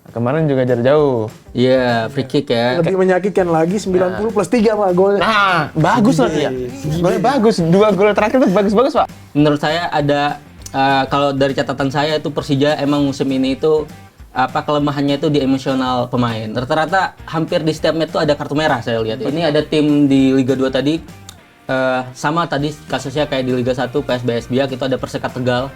Kemarin juga jarak jauh. Iya, free kick ya. Lebih menyakitkan lagi 90 plus 3 Pak gol. Nah, bagus lah ya. Sebenarnya bagus. 2 gol terakhir tuh bagus-bagus, Pak. Menurut saya ada kalau dari catatan saya itu Persija emang musim ini itu kelemahannya itu di emosional pemain. Rata-rata hampir di setiap match itu ada kartu merah saya lihat. Ini ada tim di Liga 2 tadi sama tadi kasusnya kayak di Liga 1 PSBS Biak itu ada Persekat Tegal.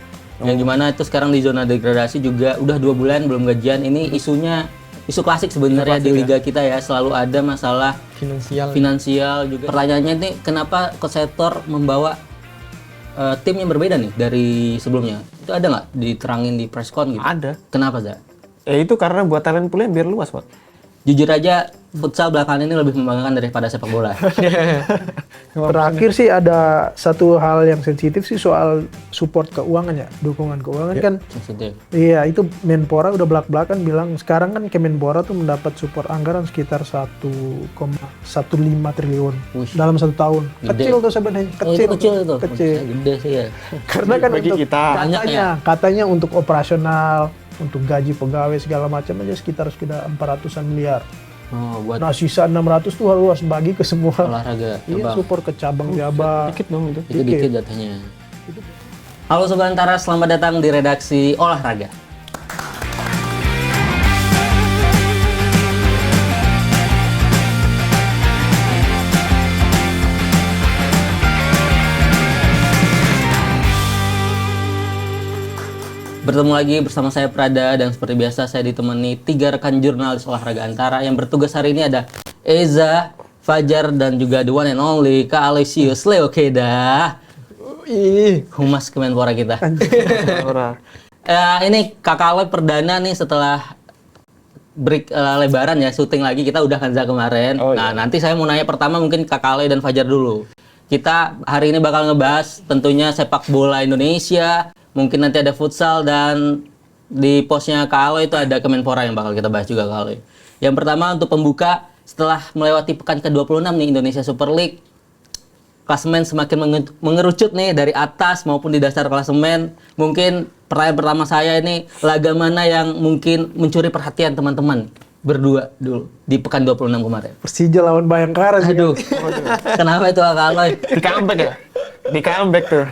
Yang gimana itu sekarang di zona degradasi juga udah 2 bulan belum gajian. Ini isu klasik sebenarnya di liga kita ya, selalu ada masalah finansial juga. Pertanyaannya ini kenapa Coach Setor membawa tim yang berbeda nih dari sebelumnya? Itu ada nggak diterangin di press con gitu? Ada. Kenapa, Za? Itu karena buat talent poolnya biar luas, Pak. Jujur aja futsal belakangan ini lebih membanggakan daripada sepak bola. Terakhir sih ada satu hal yang sensitif sih soal support keuangan ya, dukungan keuangan kan. Sensitif. Iya, itu Menpora udah belak-belakan bilang sekarang kan Kemenpora tuh mendapat support anggaran sekitar 1,15 triliun dalam 1 tahun. Gede. Kecil tuh sebenarnya, Itu kecil itu. Kecil. Gede sih ya. Karena kan Bagi untuk kita. Banyak ya. katanya untuk operasional, untuk gaji pegawai segala macam aja sekitar 400-an miliar. Oh, buat Nah, sisa 600 tuh harus bagi ke semua. olahraga. Iya, Abang. support ke cabang-cabang. Dikit dong itu. Itu dikit jatuhnya. Halo Sobat Antara, selamat datang di redaksi olahraga. Bertemu lagi bersama saya Prada dan seperti biasa saya ditemani 3 rekan jurnalis olahraga Antara yang bertugas hari ini ada Eza, Fajar dan juga the one and only Kak Aloysius Leokeda. Humas Kemenpora kita. Orang. Ini Kakak Aloy perdana nih setelah break lebaran ya, syuting lagi kita udah Kanza kemarin. Oh, nah, iya. nanti saya mau nanya pertama mungkin Kakak Aloy dan Fajar dulu. Kita hari ini bakal ngebahas tentunya sepak bola Indonesia, mungkin nanti ada futsal dan di posnya Kak Aloy itu ada Kemenpora yang bakal kita bahas juga Kak Aloy. Yang pertama untuk pembuka, setelah melewati pekan ke-26 nih Indonesia Super League, klasemen semakin mengerucut nih dari atas maupun di dasar klasemen. Mungkin pertanyaan pertama saya ini, laga mana yang mungkin mencuri perhatian teman-teman berdua dulu di pekan 26 kemarin? Persija lawan Bayangkara sih. Aduh, kenapa itu Kak Aloy? Di comeback ya? Di comeback tuh.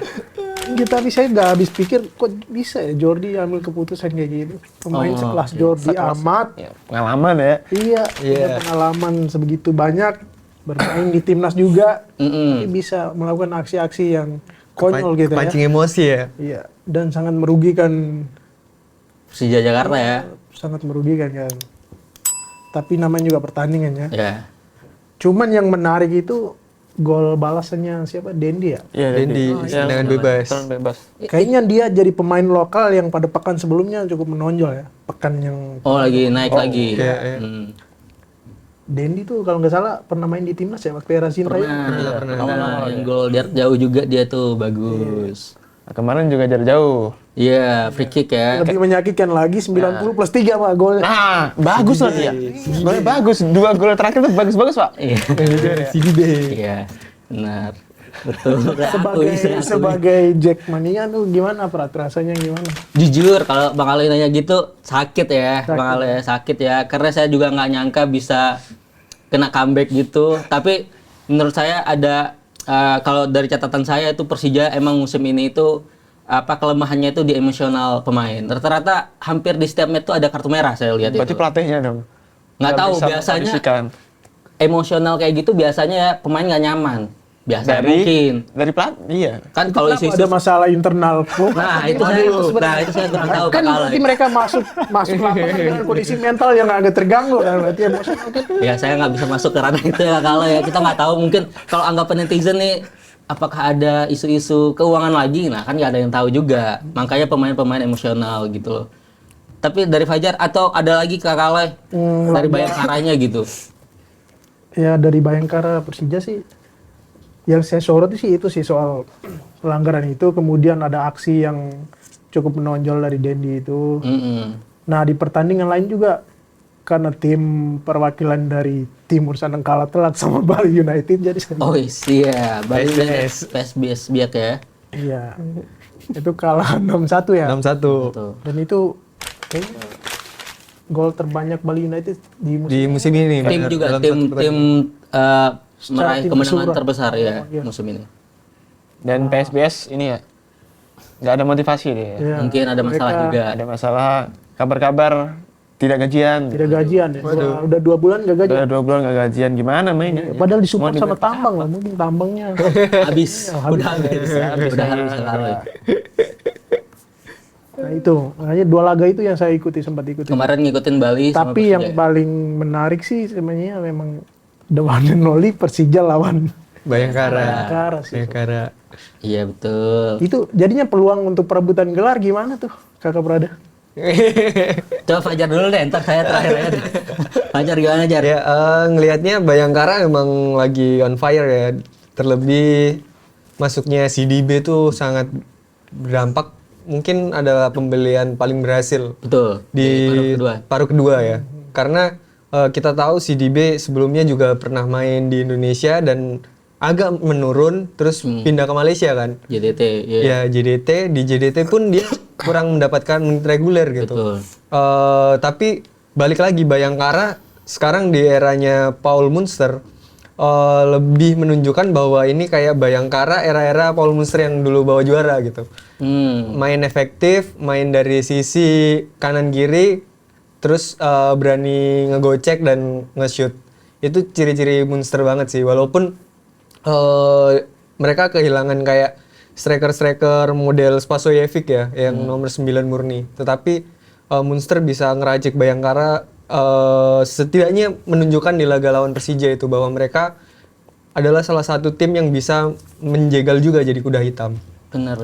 Tapi saya nggak habis pikir kok bisa ya Jordi ambil keputusan kayak gitu. Pemain sekelas Jordi amat. Ya, pengalaman ya. Iya, punya pengalaman sebegitu banyak, bermain di timnas juga. Tapi bisa melakukan aksi-aksi yang konyol gitu ya. Pancing emosi ya. Iya, dan sangat merugikan. Persija Jakarta ya. Sangat merugikan kan. Tapi namanya juga pertandingan ya. Ya. Cuman yang menarik itu gol balasannya siapa? Dendi ya? Iya, Dendi, tendangan bebas. Tendangan bebas. Kayaknya dia jadi pemain lokal yang pada pekan sebelumnya cukup menonjol ya. Pekan yang Oh, lagi naik lagi. iya, iya. Dendi tuh kalau nggak salah pernah main di timnas ya waktu era Sinta ya. Pernah. Yang gol jarak jauh juga dia tuh bagus. Kemarin juga jarak jauh. Iya, free kick ya. Lebih menyakitkan lagi 90 plus 3 Pak gol. Nah, bagus lah ya. Sebenarnya bagus. 2 gol terakhir tuh bagus-bagus, Pak. Iya. CDB. Iya, benar. Betul. Sebagai Jackmania tuh gimana Prat? Rasanya gimana? Jujur kalau Bang Ali nanya gitu sakit ya, Bang Ali sakit ya. Karena saya juga nggak nyangka bisa kena comeback gitu. Tapi menurut saya ada kalau dari catatan saya itu Persija emang musim ini itu kelemahannya itu di emosional pemain. Rata-rata hampir di setiap match itu ada kartu merah saya lihat Berarti itu. pelatihnya dong. Nggak tahu bisa biasanya mengkondisikan. emosional kayak gitu biasanya ya pemain nggak nyaman. Biasa Dari mungkin. Dari pelatih, iya. Kan kalau Kenapa isu-isu ada masalah internal klub? Nah, itu saya kurang tahu Kan Kak berarti Aloy. mereka masuk lapangan dengan kondisi mental yang agak terganggu kan berarti emosional kan. Ya saya nggak bisa masuk ke ranah itu ya kalau ya kita nggak tahu mungkin kalau anggapan netizen nih apakah ada isu-isu keuangan lagi, nah kan nggak ada yang tahu juga, makanya pemain-pemain emosional gitu loh. Tapi dari Fajar atau ada lagi Kak Aloy dari Bayangkaranya gitu? Ya dari Bayangkara Persija sih yang saya sorot sih itu sih soal pelanggaran itu, kemudian ada aksi yang cukup menonjol dari Dendi itu. Nah di pertandingan lain juga karena tim perwakilan dari Timur Sanang kalah telat sama Bali United jadi Oh iya, Bali PSBS Biak ya. iya itu kalah 6-1 ya. 6-1. Tuh. Dan itu kayaknya gol terbanyak Bali United di musim Di musim ini. Tim benar, juga dalam tim satu tim meraih tim kemenangan keseluruhan. terbesar ya musim ini. Dan PSBS ini ya nggak ada motivasi dia. Ya, Mungkin ada masalah mereka juga. Ada masalah kabar-kabar tidak gajian. tidak gajian ya. Udah 2 bulan gak gajian. Udah 2 bulan nggak gajian gimana mainnya? Padahal disupport sama tambang lah, mungkin tambangnya. Habis, udah habis sekali. Nah itu, makanya 2 laga itu yang saya sempat ikuti. Kemarin ngikutin Bali sama Tapi yang Persija. paling menarik sih sebenarnya memang the one and only Persija lawan Bayangkara. Bayangkara sih. Bayangkara. Iya betul. Itu jadinya peluang untuk perebutan gelar gimana tuh Kakak Prada? Coba Fajar dulu deh, ntar saya terakhir aja deh. Fajar gimana Jar? Ya, ngelihatnya Bayangkara emang lagi on fire ya. Terlebih masuknya CDB tuh sangat berdampak. Mungkin adalah pembelian paling berhasil Betul. di paruh kedua. paruh kedua ya. Karena kita tahu CDB sebelumnya juga pernah main di Indonesia dan agak menurun terus pindah ke Malaysia kan. JDT, ya. Ya JDT, di JDT pun dia kurang mendapatkan menit reguler gitu. Betul. Tapi balik lagi Bayangkara sekarang di eranya Paul Munster lebih menunjukkan bahwa ini kayak Bayangkara era-era Paul Munster yang dulu bawa juara gitu. Main efektif, main dari sisi kanan kiri, terus berani ngegocek dan nge-shoot. Itu ciri-ciri Munster banget sih. Walaupun mereka kehilangan kayak striker-striker model Spasojevic ya, yang nomor 9 murni. Tetapi Munster bisa ngeracik Bayangkara, setidaknya menunjukkan di laga lawan Persija itu bahwa mereka adalah salah satu tim yang bisa menjegal juga jadi kuda hitam. Benar.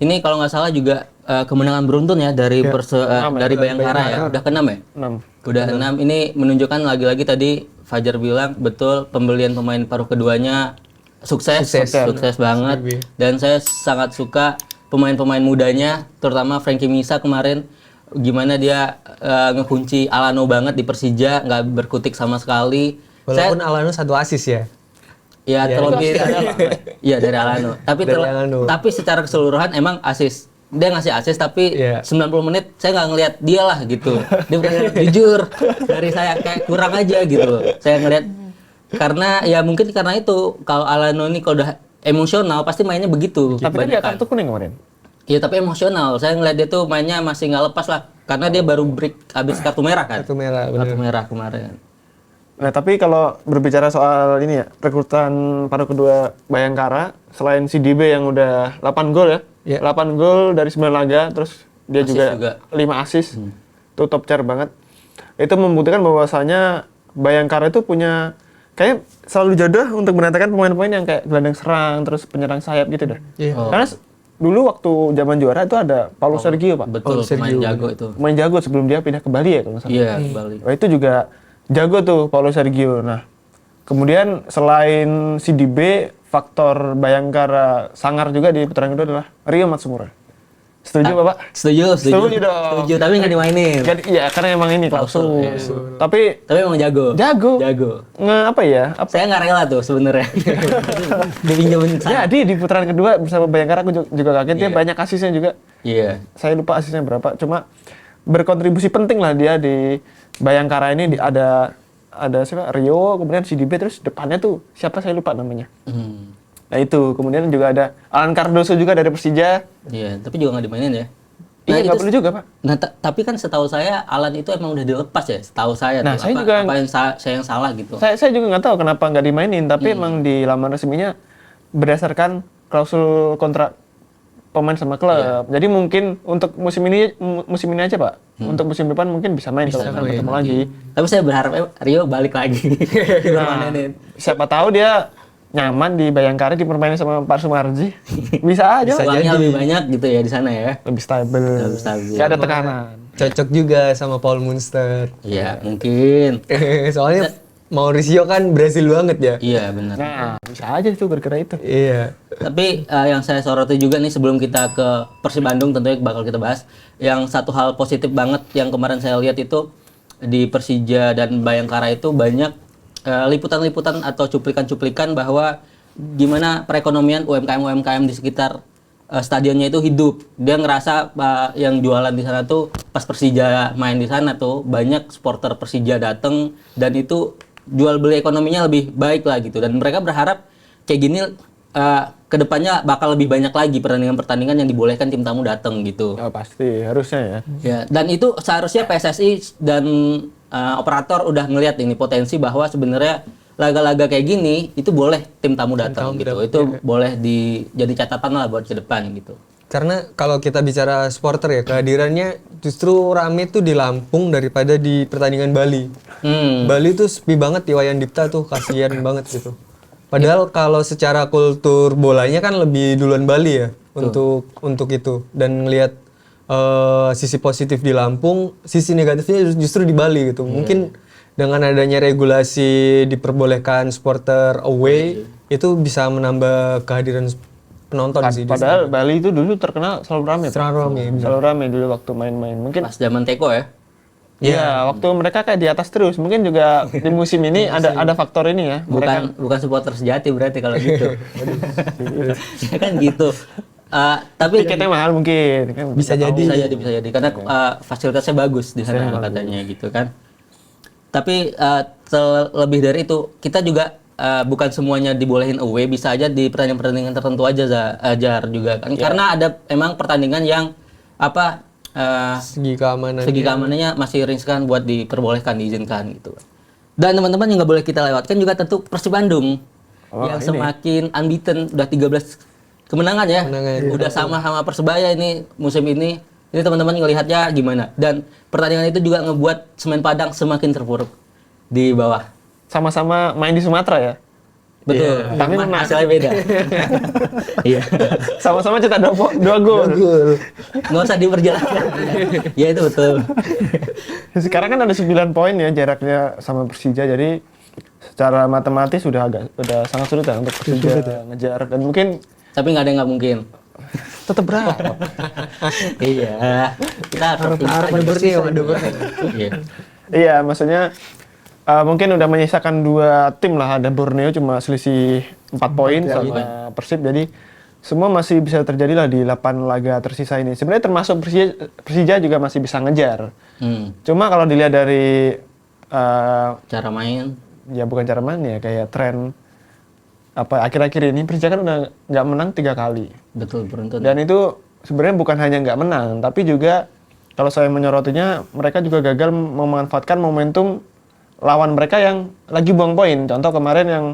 Ini kalau nggak salah juga kemenangan beruntun ya dari dari Bayangkara ya. Udah ke-6 ya? 6. Udah 6. Ini menunjukkan lagi-lagi tadi Fajar bilang betul pembelian pemain paruh keduanya sukses banget. Dan saya sangat suka pemain-pemain mudanya, terutama Frankie Misa kemarin gimana dia ngekunci Alano banget di Persija, nggak berkutik sama sekali. Walaupun Alano 1 assist ya. Ya terlebih iya dari Alano. Tapi secara keseluruhan emang asis. Dia ngasih asis tapi 90 menit saya nggak ngelihat dia lah gitu. Dia benar jujur dari saya kayak kurang aja gitu. Saya ngelihat karena ya mungkin karena itu kalau Alano ini kalau udah emosional pasti mainnya begitu. Tapi kan dia kartu kuning kemarin. Iya tapi emosional. Saya ngelihat dia tuh mainnya masih nggak lepas lah karena dia baru break habis kartu merah kan. Kartu merah, bener. Kartu merah kemarin. Nah, tapi kalau berbicara soal ini ya, rekrutan paruh kedua Bayangkara, selain si DB yang udah 8 gol ya, 8 gol dari 9 laga, terus dia juga 5 assist, itu top tier banget. Itu membuktikan bahwasanya Bayangkara itu punya, kayak selalu jodoh untuk mendatangkan pemain-pemain yang kayak gelandang serang, terus penyerang sayap gitu dah. Karena dulu waktu zaman juara itu ada Paulo Sergio, Pak. Betul, pemain jago itu. Pemain jago sebelum dia pindah ke Bali ya kalau nggak salah. Iya, Bali. Wah, itu juga jago tuh Paulo Sergio. Nah, kemudian selain si DB, faktor Bayangkara sangar juga di putaran kedua adalah Rio Matsumura. Setuju Bapak? Setuju dong. Setuju, tapi nggak dimainin. Iya, karena emang ini klausul. Tapi emang jago. Apa ya? Saya nggak rela tuh sebenarnya. Dipinjemin sana. Jadi di putaran kedua bersama Bayangkara aku juga kaget dia banyak asisnya juga. Iya. Saya lupa asisnya berapa, cuma berkontribusi penting lah dia di Bayangkara ini. Ada siapa? Rio, kemudian si DB, terus depannya tuh siapa saya lupa namanya. Nah itu, kemudian juga ada Alan Cardoso juga dari Persija. Iya, tapi juga nggak dimainin ya. Iya, nggak perlu juga, Pak. Nah, tapi kan setahu saya Alan itu emang udah dilepas ya, setahu saya. Nah, tuh. saya juga apa yang saya yang salah gitu. Saya juga nggak tahu kenapa nggak dimainin, tapi emang di laman resminya berdasarkan klausul kontrak pemain sama klub. Jadi mungkin untuk musim ini aja, Pak. Untuk musim depan mungkin bisa main kalau ketemu lagi. Tapi saya berharap Rio balik lagi. Nah, siapa tahu dia nyaman di Bayangkara dipermainin sama Pak Sumarji. Bisa aja. Uangnya lebih banyak gitu ya di sana ya. Lebih stabil. Gak ada tekanan. Cocok juga sama Paul Munster. Iya, mungkin. Soalnya Mauricio kan berhasil banget ya. Iya, benar. Nah, bisa aja itu bergerak itu. Iya. Tapi yang saya soroti juga nih sebelum kita ke Persib Bandung tentunya bakal kita bahas. Yang satu hal positif banget yang kemarin saya lihat itu di Persija dan Bayangkara itu banyak liputan-liputan atau cuplikan-cuplikan bahwa gimana perekonomian UMKM di sekitar stadionnya itu hidup. Dia ngerasa yang jualan di sana tuh pas Persija main di sana tuh banyak supporter Persija dateng dan itu jual beli ekonominya lebih baik lah gitu, dan mereka berharap kayak gini kedepannya bakal lebih banyak lagi pertandingan-pertandingan yang dibolehkan tim tamu datang gitu. Oh, pasti harusnya ya. Ya, dan itu seharusnya PSSI dan operator udah ngelihat ini potensi bahwa sebenarnya laga-laga kayak gini itu boleh tim tamu datang gitu. Itu boleh jadi catatan lah buat ke depan gitu. Karena kalau kita bicara supporter ya, kehadirannya justru rame tuh di Lampung daripada di pertandingan Bali. Bali tuh sepi banget di Wayan Dipta tuh, kasihan banget gitu. Padahal kalau secara kultur bolanya kan lebih duluan Bali ya untuk itu, dan ngelihat sisi positif di Lampung, sisi negatifnya justru di Bali gitu. Mungkin dengan adanya regulasi diperbolehkan supporter away itu bisa menambah kehadiran penonton sih. Padahal Bali itu dulu terkenal selalu rame. Selalu rame dulu waktu main-main. Mungkin Pas zaman Teko ya. Iya, waktu mereka kayak di atas terus. Mungkin juga di musim ini ada faktor ini ya. Bukan supporter sejati berarti kalau gitu. Ya kan gitu. Tapi Tiketnya mahal mungkin. Kan Bisa jadi. bisa jadi karena fasilitasnya bagus di sana katanya gitu kan. Tapi lebih dari itu, kita juga bukan semuanya dibolehin away, bisa aja di pertandingan-pertandingan tertentu aja Jar juga kan. Karena ada emang pertandingan yang segi keamanan. segi keamanannya masih riskan buat diperbolehkan, diizinkan gitu. Dan teman-teman yang nggak boleh kita lewatkan juga tentu Persib Bandung yang semakin unbeaten, udah 13 kemenangan ya. Udah sama-sama Persebaya ini musim ini. Ini teman-teman ngelihatnya gimana? Dan pertandingan itu juga ngebuat Semen Padang semakin terpuruk di bawah. Sama-sama main di Sumatera ya. Betul. Tapi Cuma hasilnya beda. Iya. Sama-sama cetak 2 gol. Nggak usah diperjelaskan. Ya itu betul. Sekarang kan ada 9 poin ya jaraknya sama Persija, jadi secara matematis udah sangat sulit ya untuk Persija ngejar, dan mungkin Tapi nggak ada yang nggak mungkin. tetap berat. Iya. Kita harus bersih. Iya. Iya, maksudnya mungkin udah menyisakan 2 tim lah, ada Borneo cuma selisih 4 poin sama Persib, jadi semua masih bisa terjadi lah di 8 laga tersisa ini. Sebenarnya termasuk Persija juga masih bisa ngejar. Cuma kalau dilihat dari Cara main. ya bukan cara main ya, kayak tren akhir-akhir ini Persija kan udah nggak menang 3 kali. Betul, beruntun. Dan itu sebenarnya bukan hanya nggak menang, tapi juga kalau saya menyorotinya, mereka juga gagal memanfaatkan momentum lawan mereka yang lagi buang poin. Contoh kemarin yang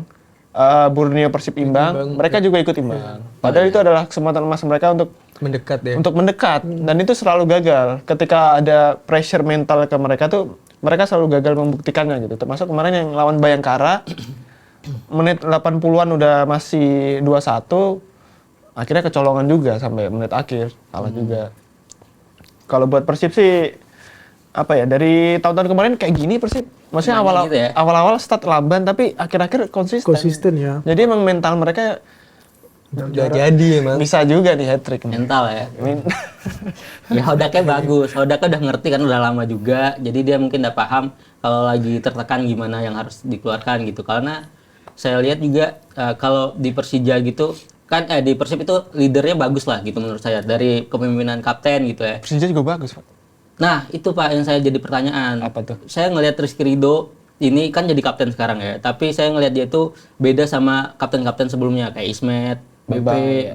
Borneo Persib imbang, mereka juga ikut imbang. Padahal itu adalah kesempatan emas mereka untuk mendekat ya. Untuk mendekat, dan itu selalu gagal. Ketika ada pressure mental ke mereka tuh, mereka selalu gagal membuktikannya gitu. Termasuk kemarin yang lawan Bayangkara, menit 80-an udah masih 2-1, akhirnya kecolongan juga sampai menit akhir, kalah juga. Kalau buat Persib sih, dari tahun-tahun kemarin kayak gini Persib. Maksudnya awal-awal start lamban, tapi akhir-akhir konsisten ya. Jadi emang mental mereka udah jadi emang. Bisa juga nih hat-trick. Mental ya. Ya Hodaknya bagus. Hodaknya udah ngerti kan, udah lama juga. Jadi dia mungkin udah paham kalau lagi tertekan gimana yang harus dikeluarkan gitu. Karena saya lihat juga kalau di Persija gitu kan di Persib itu leadernya bagus lah gitu menurut saya, dari kepemimpinan kapten gitu ya. Persija juga bagus, Pak. Nah, itu Pak yang saya jadi pertanyaan. Apa tuh? Saya ngelihat Rizky Ridho ini kan jadi kapten sekarang ya, tapi saya ngelihat dia tuh beda sama kapten-kapten sebelumnya kayak Ismet, BP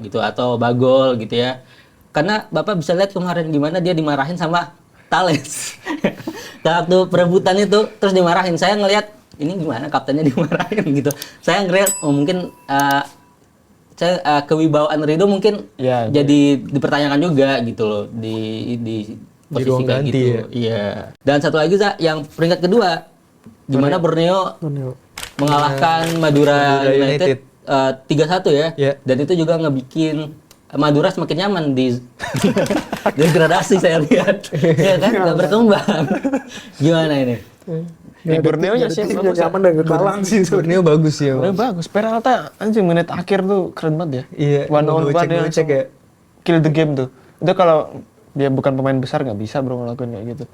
gitu atau Bagol gitu ya. Karena Bapak bisa lihat kemarin gimana dia dimarahin sama Thales. Waktu perebutan itu terus dimarahin. Saya ngelihat ini gimana kaptennya dimarahin gitu. Saya ngelihat mungkin kewibawaan Ridho mungkin ya, jadi dipertanyakan juga gitu loh di posisi kayak gitu. Ya? Iya. Dan satu lagi yang peringkat kedua, gimana Borneo mengalahkan Madura United 3-1 ya. Yeah. Dan itu juga ngebikin Madura semakin nyaman di degradasi saya lihat. Ya kan nggak berkembang. Gimana ini? Borneo nya sih nyaman dan kekalan sih. Borneo bagus ya. Borneo bagus. Peralta anjing menit akhir tuh keren banget ya. Iya. One on one dia cek ya. Kill the game tuh. Itu kalau dia bukan pemain besar nggak bisa bro ngelakuin kayak gitu.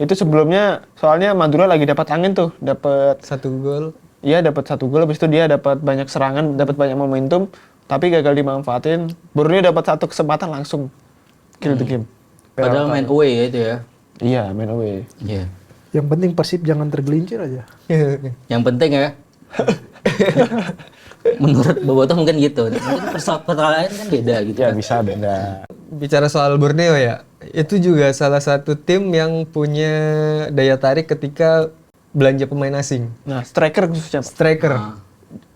Itu sebelumnya soalnya Madura lagi dapat angin tuh, dapat 1 gol. Iya, dapat 1 gol, habis itu dia dapat banyak serangan, dapat banyak momentum, tapi gagal dimanfaatin. Borneo dapat 1 kesempatan langsung kill the game. Padahal main away ya itu ya. Iya, main away. Iya. Yang penting Persib jangan tergelincir aja. Yang penting ya. Menurut Bobotoh mungkin gitu. Mungkin persoalan kan beda gitu. Ya kan. bisa beda. Bicara soal Borneo ya, itu juga salah satu tim yang punya daya tarik ketika belanja pemain asing. Nah, striker khususnya, Pak. Striker.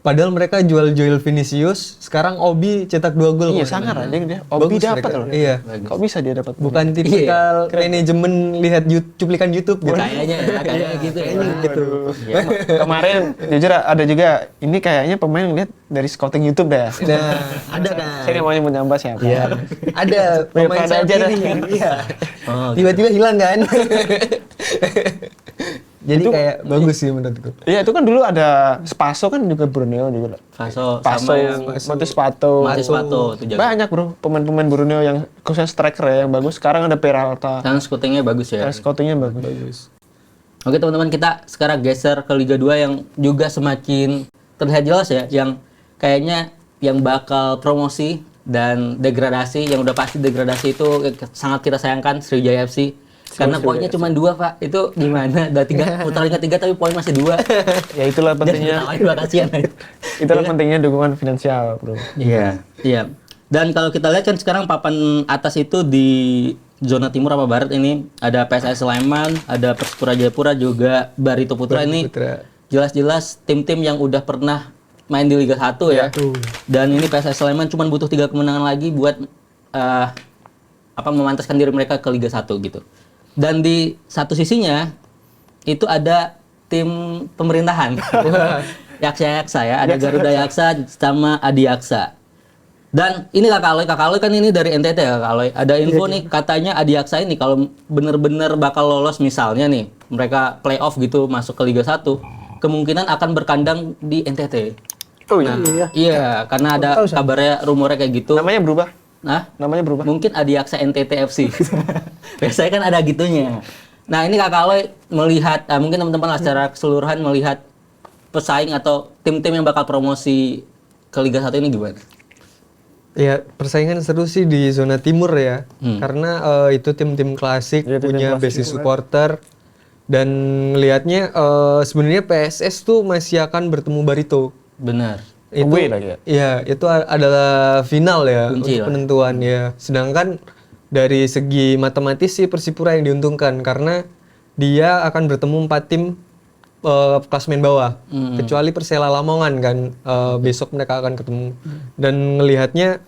Padahal mereka jual Joel Vinicius, sekarang Obi cetak 2 gol. Iya, kok. sangar aja dia. Obi Bagus dapat mereka. loh. Iya. Kok bisa dia dapat? Bukan tipikal manajemen lihat cuplikan YouTube gitu. Kayaknya ya, kayaknya gitu. Kayaknya gitu. Iya. Kemarin jujur ada juga ini kayaknya pemain lihat dari scouting YouTube dah. Nah, ada kan. Saya nggak mau nyebut nyambas siapa. Iya. Ada pemain Pada sayap aja dah. kiri. Iya. Oh, Tiba-tiba hilang kan. Jadi kayak bagus sih menurutku. Iya itu kan dulu ada Spaso kan juga Borneo juga. Paso Paso, sama yang Mati Spato. Mati Spato itu jago. Banyak bro pemain-pemain Borneo yang khususnya striker ya yang bagus. Sekarang ada Peralta. Dan scoutingnya bagus ya. Scoutingnya bagus. Oke teman-teman, kita sekarang geser ke Liga 2 yang juga semakin terlihat jelas ya, yang kayaknya yang bakal promosi dan degradasi, yang udah pasti degradasi itu sangat kita sayangkan, Sriwijaya FC. Karena poinnya cuma 2 Pak, itu gimana? Udah 3 putaran ketiga tapi poin masih 2. Ya itulah pentingnya. Dua kasihan. Itulah pentingnya dukungan finansial bro. Iya, iya. Dan kalau kita lihat kan sekarang papan atas itu di zona timur apa barat ini ada PSS Sleman, ada Persipura Jayapura, juga Barito Putra ini. Jelas-jelas tim-tim yang udah pernah main di Liga 1 ya. Dan ini PSS Sleman cuma butuh 3 kemenangan lagi buat memantaskan diri mereka ke Liga 1 gitu. Dan di satu sisinya itu ada tim pemerintahan. Yaksa ya, ada Garuda Yaksa sama Adi Yaksa. Dan ini Kakak Aloy kan ini dari NTT ya Kakak Aloy. Ada info nih katanya Adi Yaksa ini kalau bener-bener bakal lolos misalnya nih mereka playoff gitu masuk ke Liga 1, kemungkinan akan berkandang di NTT. Oh iya. Iya, karena ada kabarnya rumornya kayak gitu. Namanya berubah. Nah, Namanya berubah. mungkin Adiaksa NTT FC. Biasanya kan ada gitunya. Nah, ini Kakak Aloy melihat, mungkin teman-teman lah secara keseluruhan melihat pesaing atau tim-tim yang bakal promosi ke Liga 1 ini gimana? Ya, persaingan seru sih di zona timur ya. Karena itu tim-tim klasik, Ya, tim-tim punya klasik basis supporter. Dan ngelihatnya sebenarnya PSS tuh masih akan bertemu Barito. Benar. Itu Away lagi ya? Iya, itu adalah final ya Kunci untuk lah. penentuan ya. Sedangkan dari segi matematis sih Persipura yang diuntungkan karena dia akan bertemu 4 tim klasemen bawah. Kecuali Persela Lamongan kan besok mereka akan ketemu. Dan ngelihatnya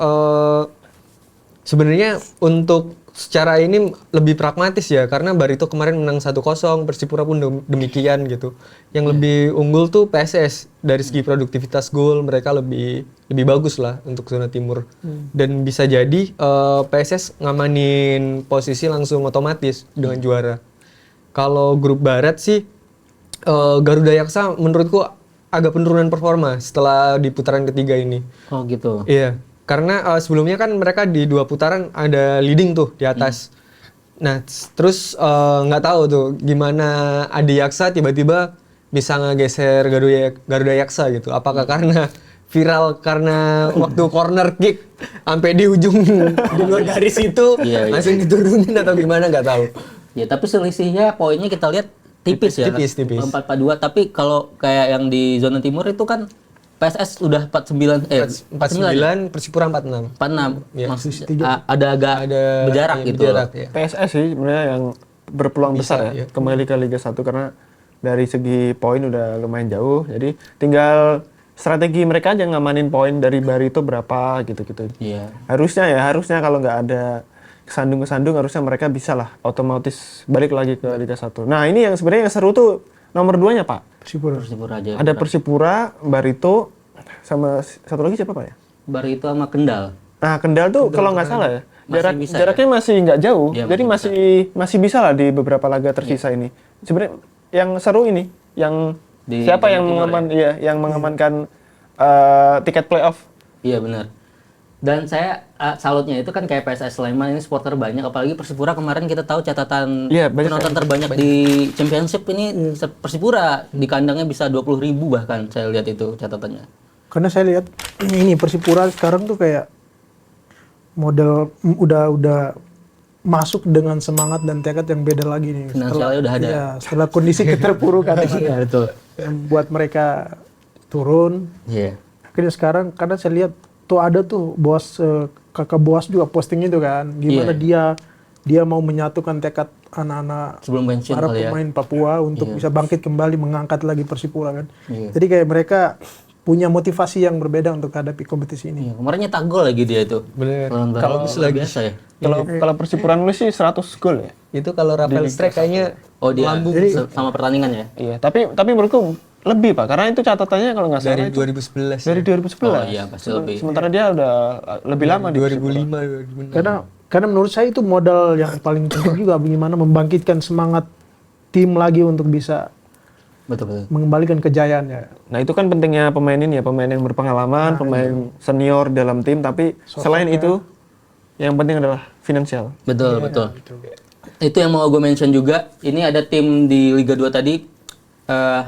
sebenarnya untuk secara ini lebih pragmatis ya karena Barito kemarin menang 1-0, Persipura pun demikian gitu. Yang lebih unggul tuh PSS dari segi produktivitas gol mereka lebih bagus lah untuk zona timur. Dan bisa jadi PSS ngamanin posisi langsung otomatis dengan juara. Kalau grup barat sih Garuda Yaksa menurutku agak penurunan performa setelah di putaran ketiga ini. Oh gitu. Iya. Karena sebelumnya kan mereka di 2 putaran ada leading tuh di atas. Nah, terus nggak tahu tuh gimana Adi Yaksa tiba-tiba bisa ngegeser Garuda Yaksa gitu. Apakah karena viral karena waktu corner kick sampai di ujung di luar garis itu langsung diturunin atau gimana nggak tahu. Ya, tapi selisihnya poinnya kita lihat tipis ya. Tipis. 4-4-2, tapi kalau kayak yang di zona timur itu kan PSS udah 49 49, Persipura 46. 46. Iya. Ada agak berjarak gitu. Berjarak, ya. PSS sih sebenarnya yang berpeluang besar ya kembali ke Liga 1 karena dari segi poin udah lumayan jauh. Jadi tinggal strategi mereka aja ngamanin poin dari Barito berapa gitu-gitu. Iya. Harusnya kalau nggak ada kesandung harusnya mereka bisa lah otomatis balik lagi ke Liga 1. Nah, ini yang sebenarnya yang seru tuh nomor 2-nya, Pak. Persipura aja. Ada Persipura, Barito, sama satu lagi siapa Pak ya? Barito sama Kendal. Nah, Kendal tuh kalau nggak salah ya, jaraknya masih nggak jauh, Iya, jadi masih bisa lah di beberapa laga tersisa ini. Sebenarnya yang seru ini, yang siapa yang mengamankan tiket playoff? Iya benar. Dan saya salutnya itu kan kayak PSS Sleman ini supporter banyak, apalagi Persipura kemarin kita tahu catatan penonton terbanyak di Championship ini Persipura di kandangnya bisa 20.000 bahkan saya lihat itu catatannya. Karena saya lihat ini Persipura sekarang tuh kayak model udah masuk dengan semangat dan tekad yang beda lagi nih. Finansialnya udah ada. Iya, setelah kondisi keterpurukan Iya, betul. yang buat mereka turun. Iya. Akhirnya sekarang karena saya lihat tuh ada tuh kakak Boas juga posting itu kan, gimana dia mau menyatukan tekad anak-anak Sebelum pensiun para kali ya. pemain Papua untuk bisa bangkit kembali mengangkat lagi Persipura kan. Iya. Jadi kayak mereka punya motivasi yang berbeda untuk hadapi kompetisi ini. Iya, kemarin nyetak gol lagi dia itu. Bener. Kalau luar biasa ya. Kalau Persipura nulis sih 100 gol ya. Itu kalau Rafael Strike kayaknya Oh dia lambung sama pertandingan ya. Iya, tapi menurutku lebih Pak, karena itu catatannya kalau nggak salah dari itu 2011. dari 2011. Oh iya, pasti lebih. Sementara dia udah lebih lama di 2005, 2006. Karena menurut saya itu modal yang paling penting juga bagaimana membangkitkan semangat tim lagi untuk bisa Betul. mengembalikan kejayaannya. Nah itu kan pentingnya pemain ini ya, pemain yang berpengalaman, pemain senior dalam tim, tapi selain itu yang penting adalah finansial. Betul. Itu yang mau gue mention juga. Ini ada tim di Liga 2 tadi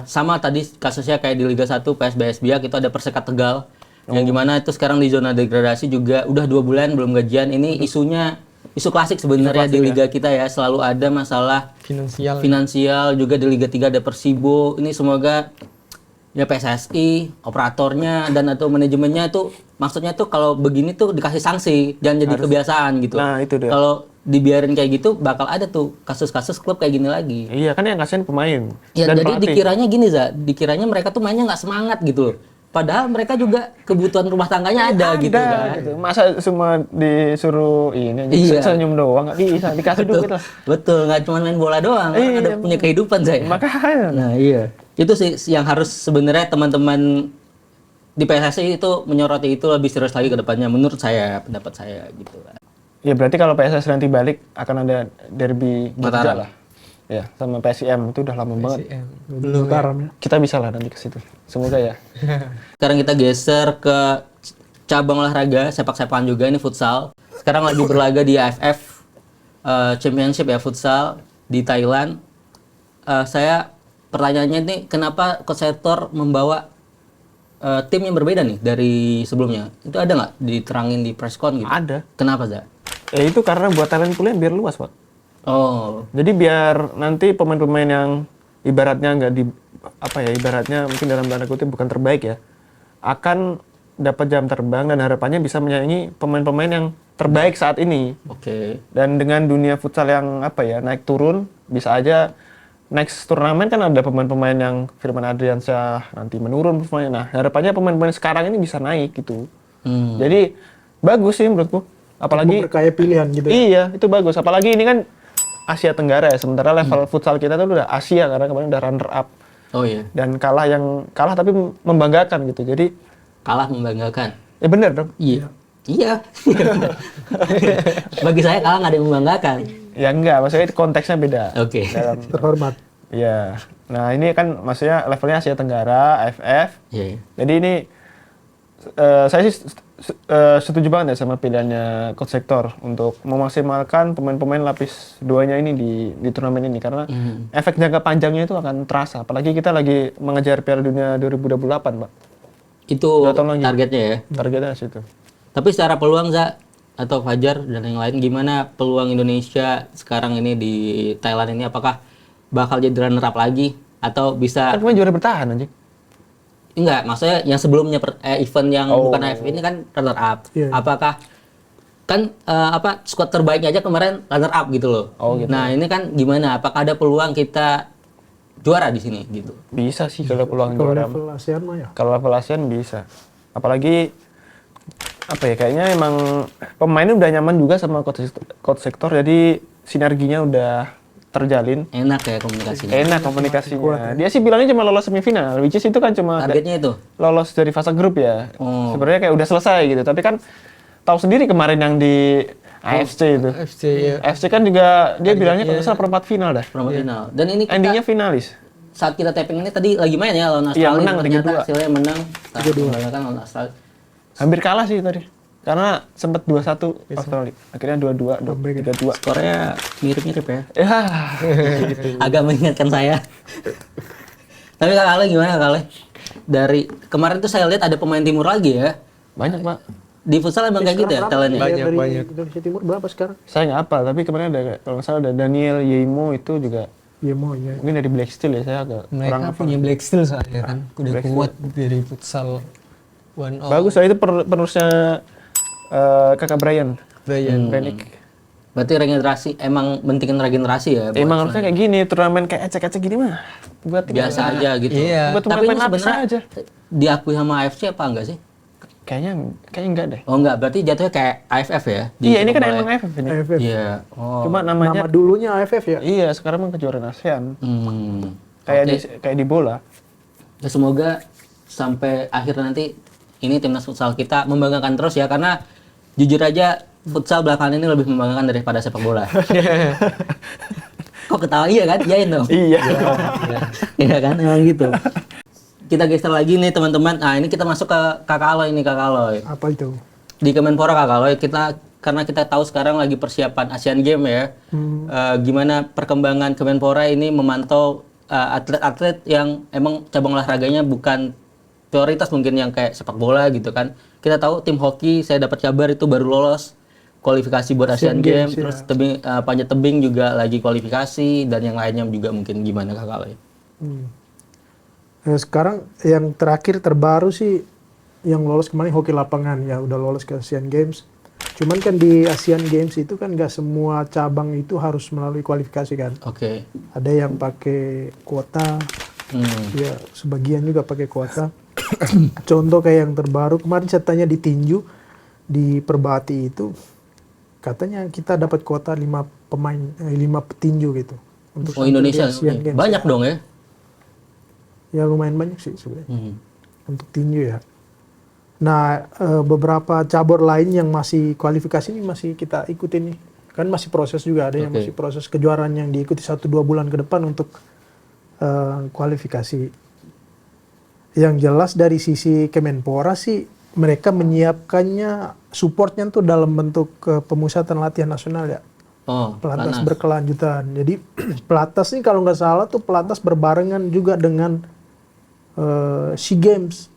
sama tadi kasusnya kayak di Liga 1 PSBS Biak itu ada Persekat Tegal. Yang gimana itu sekarang di zona degradasi juga udah 2 bulan belum gajian. Ini isu klasik sebenarnya di liga kita ya, selalu ada masalah finansial juga di Liga 3 ada Persibo. Ini semoga ya PSSI, operatornya dan atau manajemennya itu maksudnya tuh kalau begini tuh dikasih sanksi, jangan jadi kebiasaan gitu. Nah, itu dia. Kalau dibiarin kayak gitu bakal ada tuh kasus-kasus klub kayak gini lagi. Iya kan yang kasihan pemain. Ya dan jadi pelatih. dikiranya gini dikiranya mereka tuh mainnya nggak semangat gitu loh. Padahal mereka juga kebutuhan rumah tangganya ada gitu kan. Gitu. Masa semua disuruh ini Iya. senyum doang nggak bisa dikasih duit lah. Betul, nggak cuma main bola doang, kan ada punya kehidupan saya. Makanya. Nah iya, itu sih yang harus sebenarnya teman-teman di PSSI itu menyoroti itu lebih serius lagi ke depannya menurut saya, pendapat saya gitu. Ya berarti kalau PSS nanti balik akan ada derby Mataram. Jogja lah. Ya, sama PSIM itu udah lama banget. Belum ya. Kita bisa lah nanti ke situ. Semoga ya. Sekarang kita geser ke cabang olahraga sepak-sepakan juga, ini futsal. Sekarang lagi berlaga di AFF Championship ya futsal di Thailand. Saya pertanyaannya nih, kenapa Coach Hector membawa tim yang berbeda nih dari sebelumnya? Itu ada nggak diterangin di presscon gitu? Ada. Kenapa, Za? Ya itu karena buat talent pool biar luas, Pak. Oh, Jadi biar nanti pemain-pemain yang ibaratnya nggak di ibaratnya mungkin dalam tanda kutip bukan terbaik ya, akan dapat jam terbang dan harapannya bisa menyaingi pemain-pemain yang terbaik saat ini. oke. Dan dengan dunia futsal yang naik turun, bisa aja next turnamen kan ada pemain-pemain yang Firman Adriansyah nanti menurun performanya. Nah, harapannya pemain-pemain sekarang ini bisa naik gitu. Jadi bagus sih menurutku. Apalagi Berkaya pilihan gitu ya. Iya, itu bagus. Apalagi ini kan Asia Tenggara ya, sementara level futsal kita tuh udah Asia karena kemarin udah runner up. Oh iya, Dan kalah tapi membanggakan gitu. Jadi kalah membanggakan. ya bener dong. Iya. Iya. Bagi saya kalah nggak ada yang membanggakan. Ya enggak, maksudnya itu konteksnya beda. Oke. Dalam Terhormat. ya. Nah, ini kan maksudnya levelnya Asia Tenggara, AFF. Iya. Jadi ini saya sih setuju banget ya sama pilihannya Coach Hector untuk memaksimalkan pemain-pemain lapis 2-nya ini di turnamen ini karena efek jangka panjangnya itu akan terasa. Apalagi kita lagi mengejar Piala Dunia 2028, Pak. Itu Udah tahun lagi. targetnya ya. Targetnya situ. Tapi secara peluang Za atau Fajar dan yang lain, gimana peluang Indonesia sekarang ini di Thailand ini, apakah bakal jadi runner up lagi atau bisa Kan kemarin juara bertahan anjing. enggak, maksudnya yang sebelumnya event yang bukan AFF ini kan runner up. Iya. Apakah kan squad terbaiknya aja kemarin runner up gitu loh. Oh, gitu. Nah, ini kan gimana? Apakah ada peluang kita juara di sini gitu? Bisa sih kalau peluang Kalau juara. level ASEAN mah ya. Kalau level ASEAN bisa. Apalagi kayaknya emang pemainnya udah nyaman juga sama Coach Hector, jadi sinerginya udah terjalin. Enak ya komunikasinya. Enak komunikasinya. Dia sih bilangnya cuma lolos semifinal, which is itu kan cuma Targetnya itu. lolos dari fase grup ya. Oh. Sebenarnya kayak udah selesai gitu. Tapi kan tahu sendiri kemarin yang di AFC itu. FC ya. AFC kan juga dia bilangnya kalau nggak salah perempat final dah. Perempat final. Dan ini kita, Endingnya finalis. saat kita tapping ini tadi lagi main ya lawan Iya, Australia. menang, Ternyata 3-2. hasilnya menang. 3-2. Kan lawan Australia. Hampir kalah sih tadi. Karena sempat 2-1 Australia. Akhirnya 2-2, 3-2. Skornya mirip-mirip ya. Ya, Agak mengingatkan saya. Tapi Kak Ale gimana Kak Ale? Dari kemarin tuh saya lihat ada pemain timur lagi ya. banyak, Pak. Di futsal emang kayak gitu ya talentnya? Banyak. Indonesia Timur berapa sekarang? Saya nggak apa, tapi kemarin ada kalau nggak salah ada Daniel Yeimo itu juga Ya mau ya. mungkin dari Black Steel ya, saya agak kurang Mereka apa. punya Black Steel soalnya kan. Udah Black kuat dari futsal. One all. Bagus lah, itu penerusnya kakak Brian. Benik. Berarti regenerasi, emang pentingin regenerasi ya? Emang harusnya kayak gini, turnamen kayak ecek-ecek gini mah. Buat Biasa aja gitu. Iya. Buat Tapi ini pemain lapis sebenarnya aja. diakui sama AFC apa enggak sih? Kayaknya enggak deh. Oh enggak, berarti jatuhnya kayak AFF ya? Di Iya, ini kan sepak bola emang ya? AFF ini. AFF. Iya. Oh. Cuma namanya Nama dulunya AFF ya. iya, sekarang mah kejuaraan ASEAN. Oke. Kayak di bola. Ya, semoga sampai akhir nanti ini timnas futsal kita membanggakan terus ya, karena jujur aja futsal belakangan ini lebih membanggakan daripada sepak bola. Kok ketawa iya kan? Iyain dong. Iya. Iya kan, emang gitu. Kita geser lagi nih teman-teman. Nah ini kita masuk ke Kakak Aloy nih, Kakak Aloy. Apa itu? Di Kemenpora Kakak Aloy, karena kita tahu sekarang lagi persiapan Asian Games ya. Gimana perkembangan Kemenpora ini memantau atlet-atlet yang emang cabang olahraganya bukan prioritas mungkin yang kayak sepak bola gitu kan. Kita tahu tim hoki, saya dapat kabar itu baru lolos kualifikasi buat Asian Games, ya. terus panjat tebing juga lagi kualifikasi, dan yang lainnya juga mungkin gimana Kakak Aloy? Sekarang yang terakhir terbaru sih yang lolos kemarin hoki lapangan ya udah lolos ke Asian Games. Cuman kan di Asian Games itu kan nggak semua cabang itu harus melalui kualifikasi kan. Oke. Ada yang pakai kuota, ya sebagian juga pakai kuota. Contoh kayak yang terbaru kemarin saya tanya di tinju di Perbati itu katanya kita dapat kuota 5 pemain 5 petinju gitu untuk Oh Indonesia, sampai di Asian Games. banyak dong ya? Ya lumayan banyak sih sebenarnya untuk tinju ya. Nah beberapa cabur lain yang masih kualifikasi ini masih kita ikutin nih. Kan masih proses juga, ada yang masih proses kejuaraan yang diikuti 1-2 bulan ke depan untuk kualifikasi. Yang jelas dari sisi Kemenpora sih mereka menyiapkannya supportnya tuh dalam bentuk pemusatan latihan nasional ya. Oh, Pelatnas berkelanjutan. Jadi pelatnas ini kalau nggak salah tuh pelatnas berbarengan juga dengan SEA Games.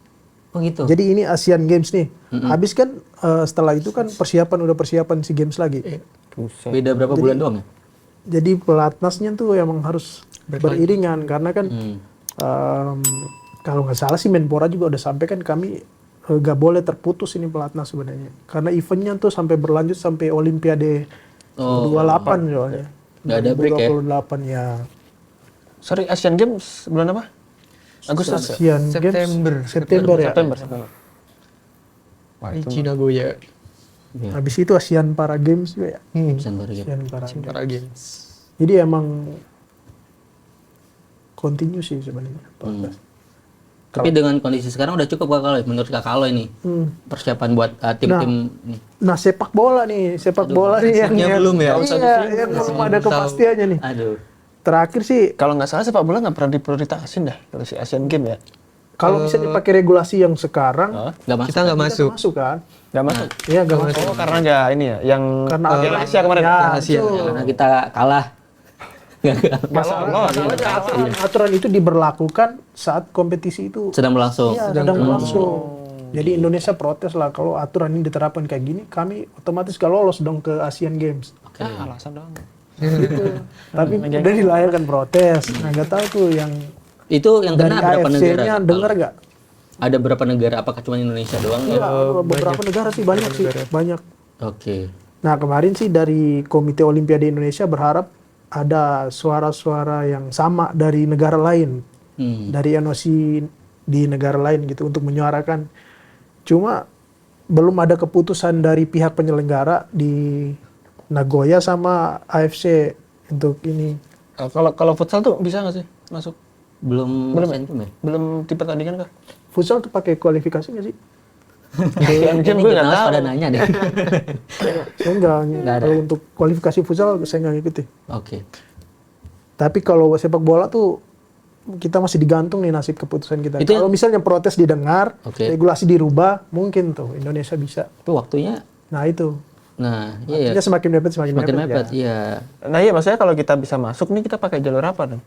Oh gitu. Jadi ini Asian Games nih. Habis kan setelah itu kan udah persiapan SEA Games lagi. Beda berapa bulan doang ya? Jadi pelatnasnya tuh emang harus beriringan karena kan kalau nggak salah sih Menpora juga udah sampai kan kami nggak boleh terputus ini pelatnas sebenarnya. Karena eventnya tuh sampai berlanjut sampai Olimpiade 28 soalnya. Nggak ada break ya? 28 ya. Sorry, Asian Games bulan apa? Agustus. Asian September. Games September ya. September. Wah, itu Nagoya. Habis itu Asian Para Games juga ya. Desember gitu. Asian Para Games. Para Games. Jadi emang continue sih sebenarnya. Tapi dengan kondisi sekarang udah cukup Kakak Aloy, menurut Kakak Aloy nih persiapan buat tim-tim nih. Nah sepak bola nih yang belum ya? Iya, yang belum ada kepastiannya nih. Aduh. Terakhir sih Kalau nggak salah sepak bola nggak pernah diprioritasin dah kalau si Asian Games ya. kalau bisa dipakai regulasi yang sekarang Nggak masuk. Kita nggak masuk. masuk kan? Nggak masuk. Iya nggak masuk. Oh karena nggak ini ya, yang Karena Piala Asia kemarin. Ya, Asia. itu. Karena kita kalah. Masalahnya aturan itu diberlakukan saat kompetisi itu Sedang berlangsung. iya, sedang berlangsung. Jadi Indonesia protes lah kalau aturan ini diterapkan kayak gini, kami otomatis gak lolos dong ke Asian Games. Oke. Alasan doang. Gitu. Tapi udah dilayangkan protes. Nah nggak tahu tuh yang Itu yang dari kena berapa negara? AFC-nya dengar nggak? Ada berapa negara? Apakah cuma Indonesia doang ya? Iya, beberapa negara sih banyak sih, banyak. Oke. Nah kemarin sih dari Komite Olimpiade Indonesia berharap ada suara-suara yang sama dari negara lain, dari NOC di negara lain gitu untuk menyuarakan. Cuma belum ada keputusan dari pihak penyelenggara di Nagoya sama AFC untuk ini. Kalau futsal tuh bisa nggak sih masuk? Belum Asian Games ya? Belum dipertandingkan kah? Futsal tuh pakai kualifikasi nggak sih? Asian Games Ini gue nggak jurnalis tahu. pada nanya deh. Saya nggak ada. kalau untuk kualifikasi futsal saya nggak ngikutin. Oke. Tapi kalau sepak bola tuh kita masih digantung nih nasib keputusan kita. Itu Kalau misalnya protes didengar, Oke. regulasi dirubah, mungkin tuh Indonesia bisa. Tapi waktunya, Nah itu. nah iya ya. Artinya semakin mepet Semakin mepet, ya. iya. Nah iya maksudnya kalau kita bisa masuk nih kita pakai jalur apa dong?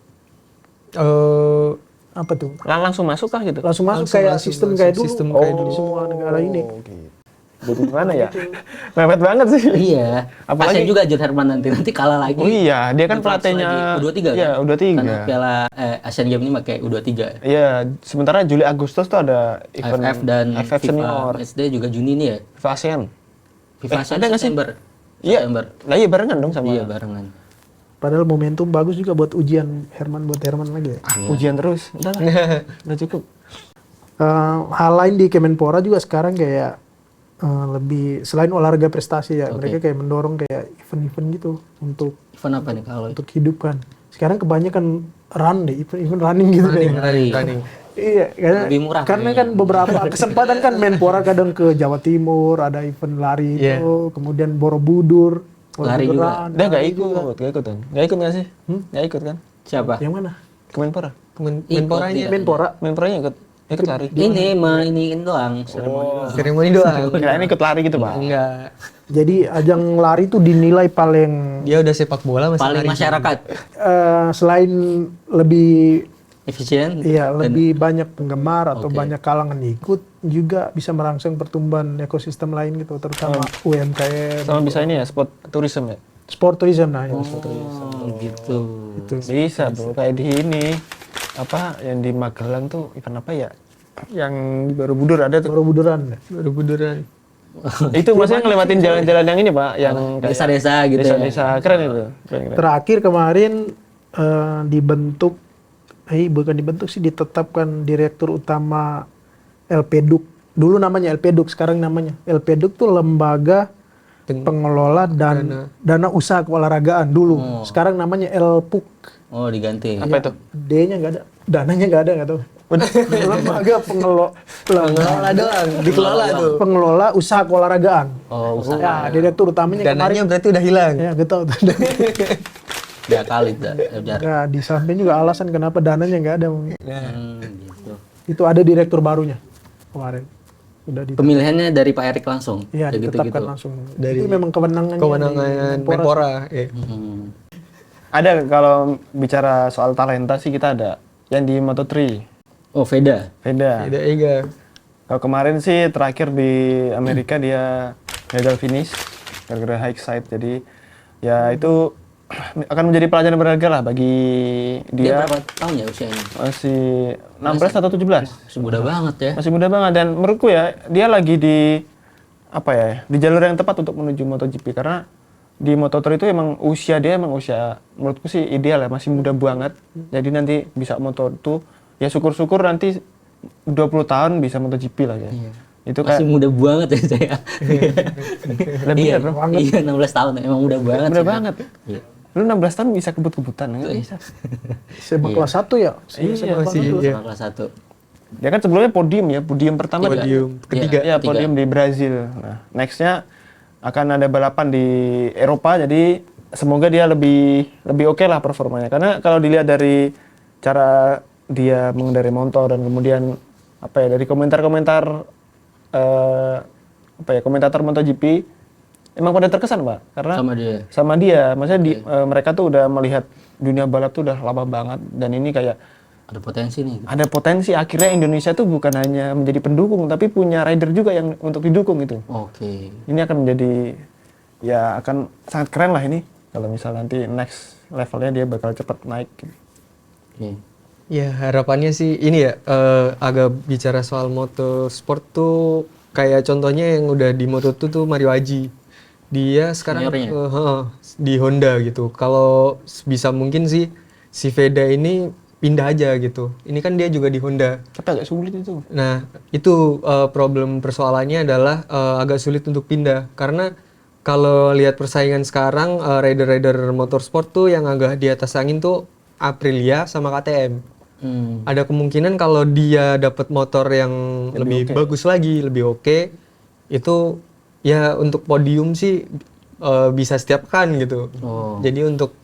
Apa tuh? Langsung masuk kah gitu? Langsung masuk Langsung, kayak langsung, sistem langsung. kayak dulu. Sistem kayak di dulu. semua negara ini. Jadi gimana ya? Mepet banget sih. Iya. Apalagi- Kasian juga John Herman nanti kalah lagi. Oh iya, dia kan Ditransfer pelatihnya lagi. U23 kan? Iya, U23. Karena Piala Asian Games ini pakai U23. Iya, sementara Juli Agustus tuh ada event AFF dan AFF FIFA senior, SD juga Juni ini ya. FIFA ASEAN. FIFA Asian ada nggak sih? September. Iya. September. Lah iya barengan dong sama. Iya barengan. Padahal momentum bagus juga buat ujian Herman lagi ya. Ujian terus. Udah lah. Udah cukup. Hal lain di Kemenpora juga sekarang kayak lebih selain olahraga prestasi ya, mereka kayak mendorong kayak event-event gitu untuk Event apa nih kalau itu? hidupkan. Sekarang kebanyakan run deh, event running gitu deh. Running. Iya, Lebih murah karena kan beberapa kesempatan kan Menpora kadang ke Jawa Timur ada event lari itu, kemudian Borobudur, Lari Borobudur juga. run, Dia nggak lari ikut, juga. nggak ikut kan? Nggak ikut nggak sih? Nggak ikut kan? Siapa? Yang mana? Kemenpora. Menporanya. Menpora. Menporanya ikut lari. Ini iniin doang. seremoni doang. Seremoni doang. Kirain ikut lari gitu, Pak. Enggak. Jadi ajang lari itu dinilai paling Dia udah sepak bola masih Paling lari. masyarakat selain lebih efisien. iya lebih banyak penggemar atau banyak kalangan ikut juga bisa merangsang pertumbuhan ekosistem lain gitu terutama UMKM, Sama bisa ini ya, sport tourism ya. sport tourism nah ya, sport Oh, gitu. Bisa, Bro. Kayak di ini apa yang di Magelang tuh event apa ya? Yang di Borobudur ada tuh. Borobuduran. Borobuduran. Itu maksudnya ngelewatin jalan-jalan yang ini, Pak, yang kayak Desa-desa gitu ya. desa-desa keren itu. Keren. Terakhir kemarin dibentuk bukan dibentuk sih ditetapkan direktur utama LPDUK. Dulu namanya LPDUK, sekarang namanya LPDUK tuh lembaga pengelola dana usaha keolahragaan dulu. Sekarang namanya LPUK. Oh, diganti. Apa itu? D-nya nggak ada, dananya nggak ada nggak tahu. Lembaga Pengelola doang, dikelola tuh. pengelola usaha keolahragaan. Oh, usaha. Ya, direktur utamanya kemarin. Dananya berarti udah hilang. Ya, gitu. Dia kali dah. Nah, di samping juga alasan kenapa dananya nggak ada. Gitu. Itu ada direktur barunya kemarin. Udah Pemilihannya dari Pak Erik langsung. Iya, Kayak ditetapkan gitu-gitu. langsung. Itu memang kewenangannya Kewenangan di Menpora. Iya. Ada kalau bicara soal talenta sih kita ada yang di Moto3. Oh, Veda. Beda. Tidak Ega. Kalau kemarin sih terakhir di Amerika dia gagal finish gara-gara high side. Jadi ya itu akan menjadi pelajaran berharga lah bagi Dia dia. berapa tahun ya usianya? Masih 16 atau 17. Masih muda banget ya. Masih muda banget dan menurutku ya dia lagi di apa ya di jalur yang tepat untuk menuju MotoGP karena di Moto3 itu emang usia dia emang usia menurutku sih ideal ya masih muda banget jadi nanti bisa Moto2 ya syukur-syukur nanti 20 tahun bisa MotoGP lah ya itu Masih kayak muda banget ya saya. lebih Iya, ya bro iya 16 tahun emang muda banget. muda sih. banget Iya. lu 16 tahun bisa kebut-kebutan nggak bisa sepak kelas 1 ya. Sama kelas 1. ya kan sebelumnya podium pertama Podium ketiga. ya podium di Brazil nah nextnya akan ada balapan di Eropa jadi semoga dia lebih oke lah performanya karena kalau dilihat dari cara dia mengendarai motor dan kemudian apa ya dari komentar-komentar komentator MotoGP emang pada terkesan Pak karena sama dia maksudnya mereka tuh udah melihat dunia balap tuh udah lama banget dan ini kayak Ada potensi nih. ada potensi akhirnya Indonesia tuh bukan hanya menjadi pendukung tapi punya rider juga yang untuk didukung itu. Oke. Ini akan menjadi ya akan sangat keren lah ini kalau misal nanti next levelnya dia bakal cepat naik. Oke. Ya harapannya sih ini ya agak bicara soal motorsport tuh kayak contohnya yang udah di Moto2 tuh Mario Aji. Dia sekarang di Honda gitu. Kalau bisa mungkin sih si Veda ini pindah aja gitu. Ini kan dia juga di Honda. Tapi agak sulit itu. Nah, itu problem persoalannya adalah agak sulit untuk pindah karena kalau lihat persaingan sekarang rider-rider motorsport tuh yang agak di atas angin tuh Aprilia sama KTM. Ada kemungkinan kalau dia dapat motor yang lebih bagus lagi, lebih oke, itu ya untuk podium sih bisa setiap kan gitu. Jadi untuk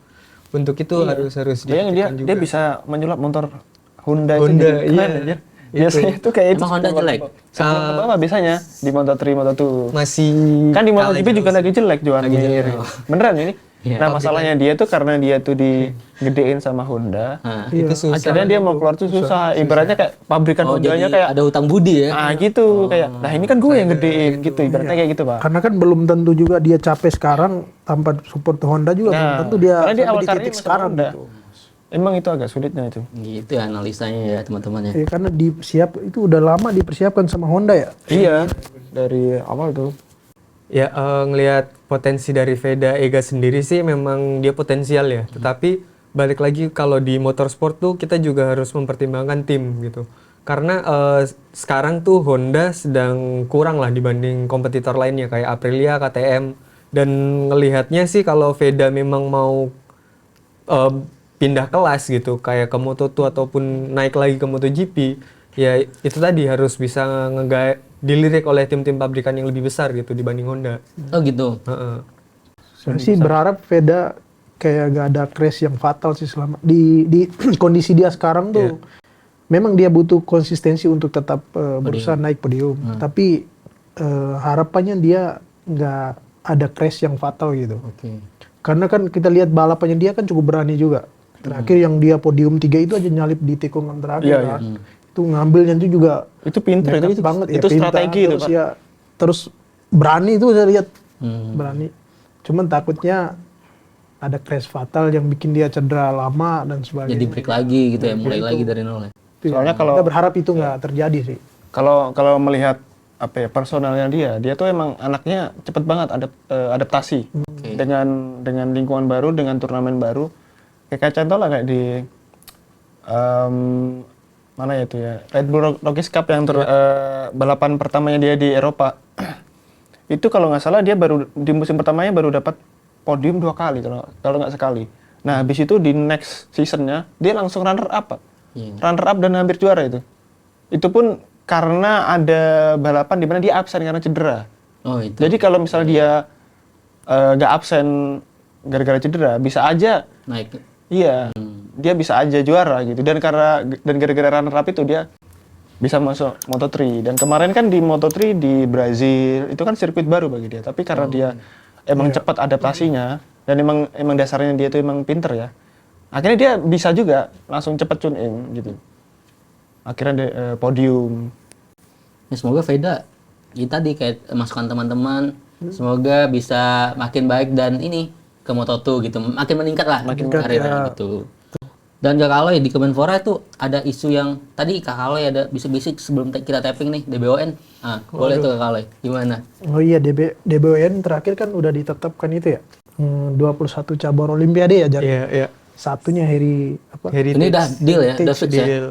itu harus dia bisa menyulap motor Honda itu jadi keren aja. Biasanya itu kayak Emang Honda jelek? Sama bawah biasanya di Moto3, Moto2. masih Kan di MotoGP juga lagi jelek Joan Mir. Beneran ini? Iya. Nah masalahnya dia tuh karena dia tuh digedein sama Honda. Iya. Itu susah. Akhirnya dia mau keluar tuh susah. Ibaratnya kayak pabrikan Oh, Hondanya jadi kayak ada hutang budi ya. gitu kayak. Nah ini kan gue yang gedein gitu. Ibaratnya kayak gitu pak. Karena kan belum tentu juga dia capek sekarang tanpa support Honda juga belum tentu dia karena dia sampai awal di karirnya titik masuk sekarang Honda. gitu. Emang itu agak sulitnya itu. Gitu ya analisanya ya teman-teman ya. Ya, karena itu udah lama dipersiapkan sama Honda ya. Iya. Dari awal tuh. Ya ngelihat potensi dari Veda Ega sendiri sih memang dia potensial ya. Tetapi balik lagi kalau di motorsport tuh kita juga harus mempertimbangkan tim gitu. Karena sekarang tuh Honda sedang kurang lah dibanding kompetitor lainnya kayak Aprilia, KTM. Dan ngelihatnya sih kalau Veda memang mau pindah kelas gitu kayak ke Moto2 ataupun naik lagi ke MotoGP, ya itu tadi harus bisa dilirik oleh tim-tim pabrikan yang lebih besar gitu dibanding Honda. Oh gitu. Heeh. Saya sih berharap Veda kayak gak ada crash yang fatal sih selama di kondisi dia sekarang tuh. Memang dia butuh konsistensi untuk tetap berusaha naik podium. Tapi harapannya dia nggak ada crash yang fatal gitu. Oke. Karena kan kita lihat balapannya dia kan cukup berani juga. Terakhir yang dia podium 3 itu aja nyalip di tikungan terakhir kan. Itu ngambilnya itu juga Itu pinter nekat itu banget ya. itu Pintar, strategi itu terus pak. ya, terus berani itu saya lihat. Berani. Cuman takutnya ada crash fatal yang bikin dia cedera lama dan sebagainya. Jadi break lagi gitu ya, mulai lagi dari nol ya. Soalnya kalau Kita berharap itu nggak terjadi sih. kalau melihat apa ya personalnya dia tuh emang anaknya cepet banget adaptasi dengan lingkungan baru, dengan turnamen baru. Kayak contoh lah kayak di mana ya itu ya Red Bull Rockies Cup yang balapan pertamanya dia di Eropa. Itu kalau nggak salah dia baru di musim pertamanya baru dapat podium 2 kali kalau nggak sekali. Nah habis itu di next seasonnya dia langsung runner up pak. Runner up dan hampir juara itu. Itu pun karena ada balapan di mana dia absen karena cedera. Oh itu. Jadi kalau misalnya dia nggak absen gara-gara cedera, bisa aja Naik. iya, dia bisa aja juara gitu. Dan gara-gara runner up itu dia bisa masuk Moto3. Dan kemarin kan di Moto3 di Brazil itu kan sirkuit baru bagi dia. Tapi karena dia emang cepat adaptasinya dan emang dasarnya dia tuh emang pinter ya. Akhirnya dia bisa juga langsung cepet tune in gitu. Akhirnya dia podium. Ya, semoga Veda kita tadi kayak masukan teman-teman, semoga bisa makin baik dan ini ke Moto2 gitu, makin meningkat lah karirnya gitu. Dan Kak Aloy di Kemenpora itu ada isu yang tadi Kak Aloy ada bisik-bisik sebelum kita tapping nih DBON. Boleh tuh Kak Aloy, gimana? Oh iya DBON terakhir kan udah ditetapkan itu ya. 21 cabur Olimpiade ya Jar. Iya. Satunya Heritage. Ini udah deal ya, udah fix ya. Deal.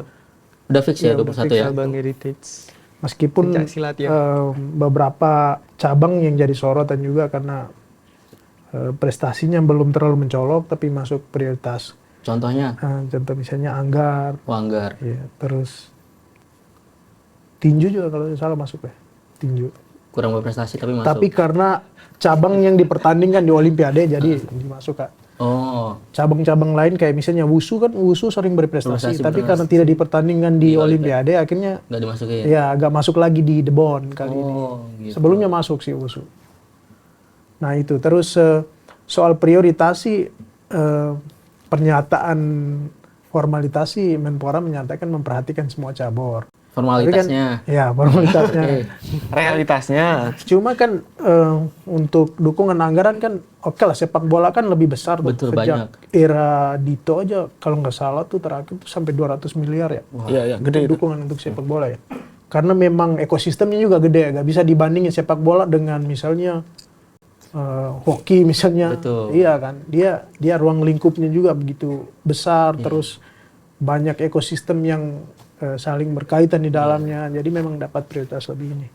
Udah fix ya 21 ya. Cabang Heritage. Meskipun Pencaksilat ya. beberapa cabang yang jadi sorotan juga karena prestasinya belum terlalu mencolok tapi masuk prioritas. Contohnya? Contoh misalnya Anggar. Anggar. Ya, terus tinju juga kalau tidak salah masuk ya. Tinju. Kurang berprestasi tapi masuk. Tapi karena cabang yang dipertandingkan di Olimpiade jadi dimasuk Kak. Oh. Cabang-cabang lain kayak misalnya wusu kan wusu sering berprestasi tapi karena tidak dipertandingkan di Olimpiade akhirnya nggak dimasukin. ya agak masuk lagi di The Bond kali ini. Gitu. Sebelumnya masuk sih wusu. Nah itu terus soal prioritas sih pernyataan formalitas sih Menpora menyatakan memperhatikan semua cabur. Formalitasnya. Kan, ya formalitasnya. Realitasnya. Cuma kan untuk dukungan anggaran kan oke lah sepak bola kan lebih besar tuh. Betul, Sejak banyak. era Dito aja kalau nggak salah tuh terakhir tuh sampai 200 miliar ya. Iya, gede itu. Dukungan untuk sepak bola ya. Karena memang ekosistemnya juga gede, nggak bisa dibandingin sepak bola dengan misalnya hoki misalnya. Betul. Iya kan, dia ruang lingkupnya juga begitu besar, terus banyak ekosistem yang saling berkaitan di dalamnya, jadi memang dapat prioritas lebih ini.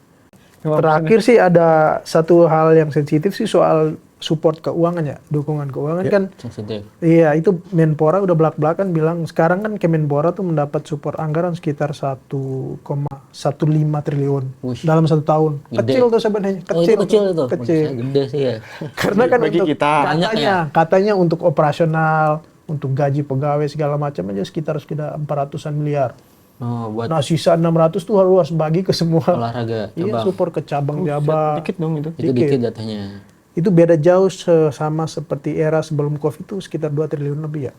Terakhir sih ada satu hal yang sensitif sih soal support keuangan ya, dukungan keuangan kan. Sensitif. Iya itu Menpora udah belak-belakan bilang sekarang kan Kemenpora tuh mendapat support anggaran sekitar 1,15 triliun dalam 1 tahun. Gede. Kecil tuh sebenarnya, Oh, itu kecil itu. Kecil. Gede sih ya. Karena kan Bagi untuk kita. Banyak ya? katanya untuk operasional, untuk gaji pegawai segala macam aja sekitar 400-an miliar. Oh, buat Nah sisa 600 tuh harus bagi ke semua. olahraga Iya cabang. support ke cabang-cabang. Dikit dong itu. Itu dikit jatuhnya. itu beda jauh sama seperti era sebelum COVID itu sekitar 2 triliun lebih ya.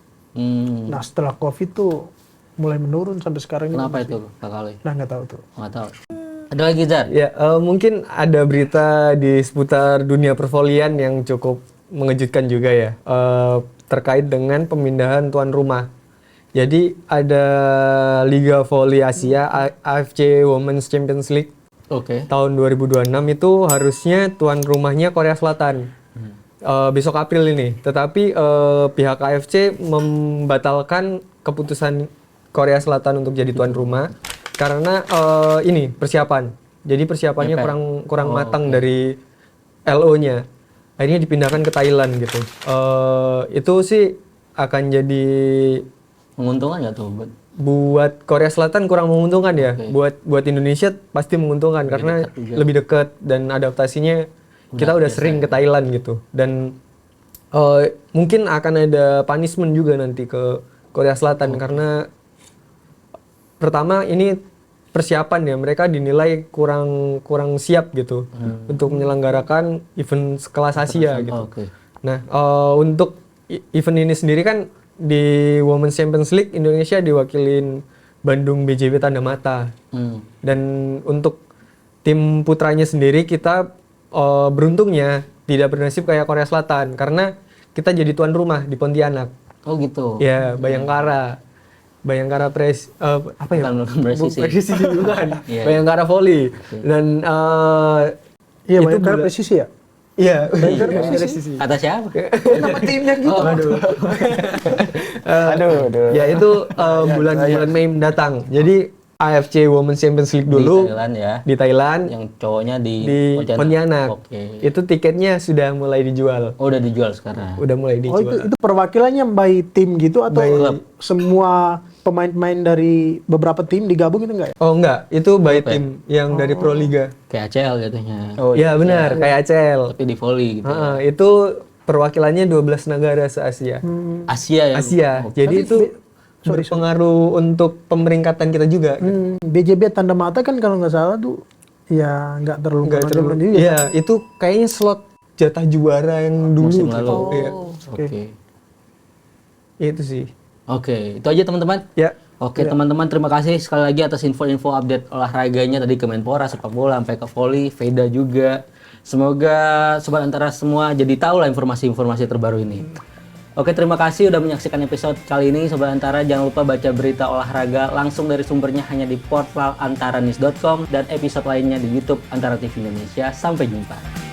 Nah setelah COVID tuh mulai menurun sampai sekarang. Kenapa itu Kak Kali? Nah nggak tahu tuh. Nggak tahu. Ada lagi Zar? Ya, mungkin ada berita di seputar dunia perfolian yang cukup mengejutkan juga ya, terkait dengan pemindahan tuan rumah. Jadi ada Liga Voli Asia AFC Women's Champions League tahun 2026 itu harusnya tuan rumahnya Korea Selatan. Besok April ini, tetapi pihak AFC membatalkan keputusan Korea Selatan untuk jadi tuan rumah karena ini persiapan. Jadi persiapannya kurang matang dari LO-nya. Akhirnya dipindahkan ke Thailand gitu. Itu sih akan jadi menguntungkan nggak tuh buat Korea Selatan kurang menguntungkan ya. Buat Indonesia pasti menguntungkan karena lebih dekat dan adaptasinya kita udah sering ke Thailand gitu. Dan mungkin akan ada punishment juga nanti ke Korea Selatan karena pertama ini persiapan ya, mereka dinilai kurang siap gitu untuk menyelenggarakan event sekelas Asia gitu. Nah, untuk event ini sendiri kan di Women's Champions League Indonesia diwakilin Bandung BJB Tanda Mata. Dan untuk tim putranya sendiri kita beruntungnya tidak bernasib kayak Korea Selatan karena kita jadi tuan rumah di Pontianak. Oh gitu. Ya, Bayangkara apa ya? Presisi bukan. Bayangkara Volley. Dan iya, Bayangkara Presisi ya? Iya, Presisi. Kata siapa? Nama timnya gitu. Aduh. Ya itu bulan Mei mendatang. Jadi AFC Women's Champions League dulu di Thailand ya. Di Thailand. Yang cowoknya di Pontianak. Itu tiketnya sudah mulai dijual. Oh, udah dijual sekarang. Udah mulai dijual. Oh, itu perwakilannya by tim gitu atau semua pemain-pemain dari beberapa tim digabung itu enggak ya? Oh enggak, itu by tim yang dari Pro Liga. Kayak ACL jatuhnya. Oh iya benar, kayak ACL. Tapi di volley gitu. Itu perwakilannya 12 negara se-Asia. Asia ya. Asia. Jadi itu berpengaruh untuk pemeringkatan kita juga. BJB Tanda Mata kan kalau nggak salah tuh ya nggak terlalu juga. Iya, itu kayaknya slot jatah juara yang dulu musim gitu. lalu. Iya. Oke. Itu sih. Oke, itu aja teman-teman. Ya. Oke teman-teman, terima kasih sekali lagi atas info-info update olahraganya tadi ke Menpora, sepak bola, sampai ke volley, Veda juga. Semoga Sobat Antara semua jadi tahu lah informasi-informasi terbaru ini. Oke, terima kasih udah menyaksikan episode kali ini Sobat Antara. Jangan lupa baca berita olahraga langsung dari sumbernya hanya di portal antaranews.com dan episode lainnya di YouTube Antara TV Indonesia. Sampai jumpa.